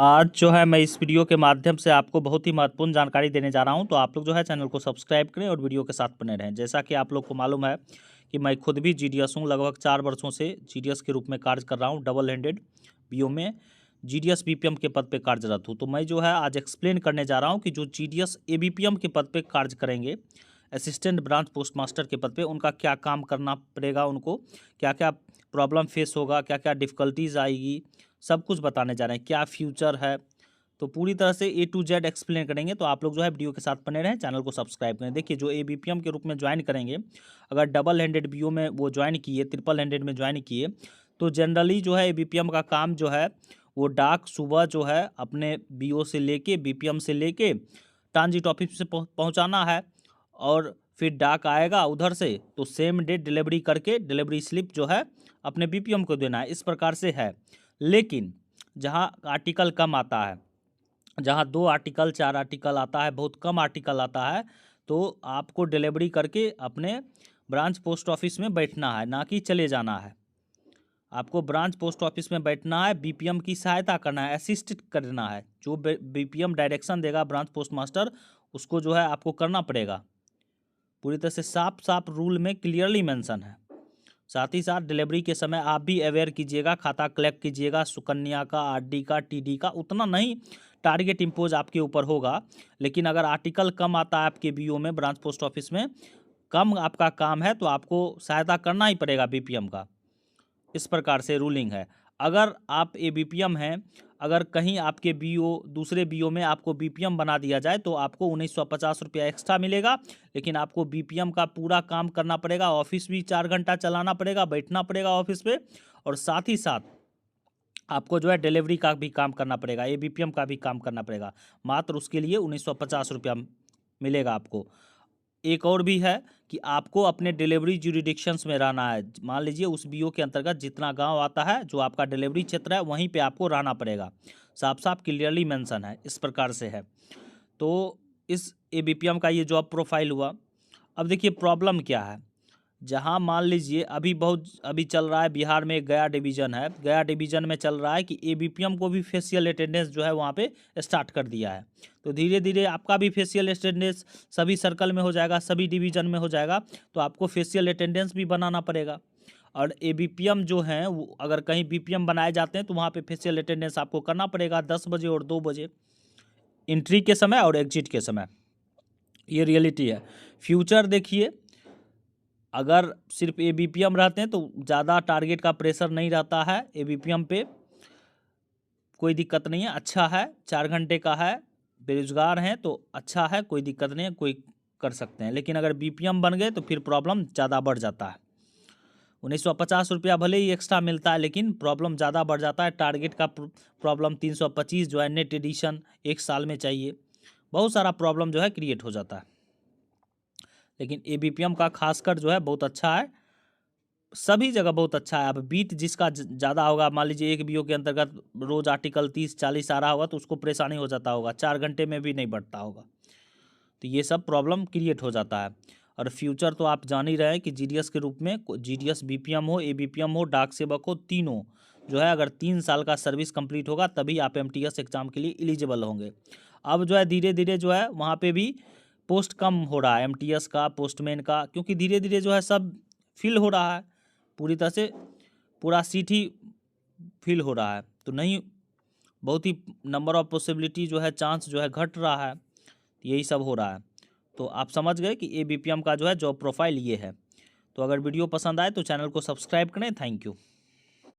आज जो है मैं इस वीडियो के माध्यम से आपको बहुत ही महत्वपूर्ण जानकारी देने जा रहा हूं, तो आप लोग जो है चैनल को सब्सक्राइब करें और वीडियो के साथ बने रहें। जैसा कि आप लोग को मालूम है कि मैं खुद भी जीडीएस हूं, लगभग 4 वर्षों से जीडीएस के रूप में कार्य कर रहा हूं। डबल हैंडेड बीओ में जीडीएस बीपीएम के पद पे कार्यरत हूँ। तो मैं जो है आज एक्सप्लेन करने जा रहा हूँ कि जो जीडीएस एबीपीएम के पद पे कार्य करेंगे, असिस्टेंट ब्रांच पोस्ट मास्टर के पद पे, उनका क्या काम करना पड़ेगा, उनको क्या क्या प्रॉब्लम फेस होगा, क्या क्या डिफ़िकल्टीज आएगी, सब कुछ बताने जा रहे हैं, क्या फ्यूचर है। तो पूरी तरह से ए टू जेड एक्सप्लेन करेंगे। तो आप लोग जो है वीडियो के साथ बने रहें, चैनल को सब्सक्राइब करें। देखिए, जो एबीपीएम के रूप में ज्वाइन करेंगे, अगर डबल हैंडेड बीओ में वो ज्वाइन किए, ट्रिपल हैंडेड में ज्वाइन किए, तो जनरली जो है एबीपीएम का काम जो है वो डाक सुबह जो है अपने बीओ से लेके, बीपीएम से लेके ट्रांजिट ऑफिस से पहुंचाना है, और फिर डाक आएगा उधर से तो सेम डे डिलीवरी करके डिलीवरी स्लिप जो है अपने बीपीएम को देना है। इस प्रकार से है। लेकिन जहां आर्टिकल कम आता है, जहां 2 आर्टिकल 4 आर्टिकल आता है, बहुत कम आर्टिकल आता है, तो आपको डिलीवरी करके अपने ब्रांच पोस्ट ऑफिस में बैठना है, ना कि चले जाना है। आपको ब्रांच पोस्ट ऑफिस में बैठना है, बीपीएम की सहायता करना है, असिस्ट करना है। जो बीपीएम डायरेक्शन देगा ब्रांच पोस्ट मास्टर, उसको जो है आपको करना पड़ेगा। पूरी तरह से साफ साफ रूल में क्लियरली मेंशन है। साथ ही साथ डिलीवरी के समय आप भी अवेयर कीजिएगा, खाता कलेक्ट कीजिएगा, सुकन्या का, आरडी का, टीडी का। उतना नहीं टारगेट इम्पोज आपके ऊपर होगा, लेकिन अगर आर्टिकल कम आता है आपके बीओ में, ब्रांच पोस्ट ऑफिस में कम आपका काम है, तो आपको सहायता करना ही पड़ेगा बीपीएम का। इस प्रकार से रूलिंग है। अगर आप एबीपीएम हैं, अगर कहीं आपके बीओ, दूसरे बीओ में आपको बीपीएम बना दिया जाए, तो आपको 1950 रुपया एक्स्ट्रा मिलेगा। लेकिन आपको बीपीएम का पूरा काम करना पड़ेगा, ऑफिस भी 4 घंटा चलाना पड़ेगा, बैठना पड़ेगा ऑफिस पे, और साथ ही साथ आपको जो है डिलीवरी का भी काम करना पड़ेगा, एबीपीएम का भी काम करना पड़ेगा। मात्र उसके लिए 1950 रुपया मिलेगा आपको। एक और भी है कि आपको अपने डिलीवरी ज्यूरिडिक्शंस में रहना है। मान लीजिए उस बीओ के अंतर्गत जितना गांव आता है, जो आपका डिलीवरी क्षेत्र है, वहीं पे आपको रहना पड़ेगा। साफ साफ क्लियरली मेंशन है। इस प्रकार से है। तो इस एबीपीएम का ये जॉब प्रोफाइल हुआ। अब देखिए प्रॉब्लम क्या है। जहां मान लीजिए अभी चल रहा है बिहार में, गया डिवीज़न है, गया डिवीज़न में चल रहा है कि एबीपीएम को भी फेशियल अटेंडेंस जो है वहाँ पे स्टार्ट कर दिया है। तो धीरे धीरे आपका भी फेशियल अटेंडेंस सभी सर्कल में हो जाएगा, सभी डिवीज़न में हो जाएगा। तो आपको फेशियल अटेंडेंस भी बनाना पड़ेगा। और एबीपीएम जो हैं, वो अगर कहीं बीपीएम बनाए जाते हैं, तो वहाँ पे फेशियल अटेंडेंस आपको करना पड़ेगा 10 बजे और 2 बजे, एंट्री के समय और एग्जिट के समय। ये रियलिटी है। फ्यूचर देखिए, अगर सिर्फ एबीपीएम रहते हैं तो ज़्यादा टारगेट का प्रेशर नहीं रहता है एबीपीएम पे, कोई दिक्कत नहीं है, अच्छा है, 4 घंटे का है, बेरोजगार हैं तो अच्छा है, कोई दिक्कत नहीं है, कोई कर सकते हैं। लेकिन अगर बीपीएम बन गए तो फिर प्रॉब्लम ज़्यादा बढ़ जाता है। 1950 रुपया भले ही एक्स्ट्रा मिलता है, लेकिन प्रॉब्लम ज़्यादा बढ़ जाता है। टारगेट का प्रॉब्लम 325 जो है नेट एडिशन 1 साल में चाहिए, बहुत सारा प्रॉब्लम जो है क्रिएट हो जाता है। लेकिन एबीपीएम का खासकर जो है बहुत अच्छा है, सभी जगह बहुत अच्छा है। अब बीट जिसका ज़्यादा होगा, मान लीजिए एक बीओ के अंतर्गत रोज आर्टिकल 30-40 आ रहा होगा, तो उसको परेशानी हो जाता होगा, 4 घंटे में भी नहीं बढ़ता होगा। तो ये सब प्रॉब्लम क्रिएट हो जाता है। और फ्यूचर तो आप जान ही रहे हैं कि जीडीएस के रूप में, जीडीएस बीपीएम हो, एबीपीएम हो, डाक सेवक हो, तीनों जो है अगर 3 साल का सर्विस कंप्लीट होगा, तभी आप एमटीएस एग्ज़ाम के लिए एलिजिबल होंगे। अब जो है धीरे धीरे जो है वहाँ पे भी पोस्ट कम हो रहा है, एमटीएस का, पोस्टमैन का, क्योंकि धीरे धीरे जो है सब फिल हो रहा है, पूरी तरह से पूरा सीट ही फिल हो रहा है। तो नहीं, बहुत ही नंबर ऑफ पॉसिबिलिटी जो है, चांस जो है घट रहा है, यही सब हो रहा है। तो आप समझ गए कि एबीपीएम का जो है जॉब प्रोफाइल ये है। तो अगर वीडियो पसंद आए तो चैनल को सब्सक्राइब करें। Thank you.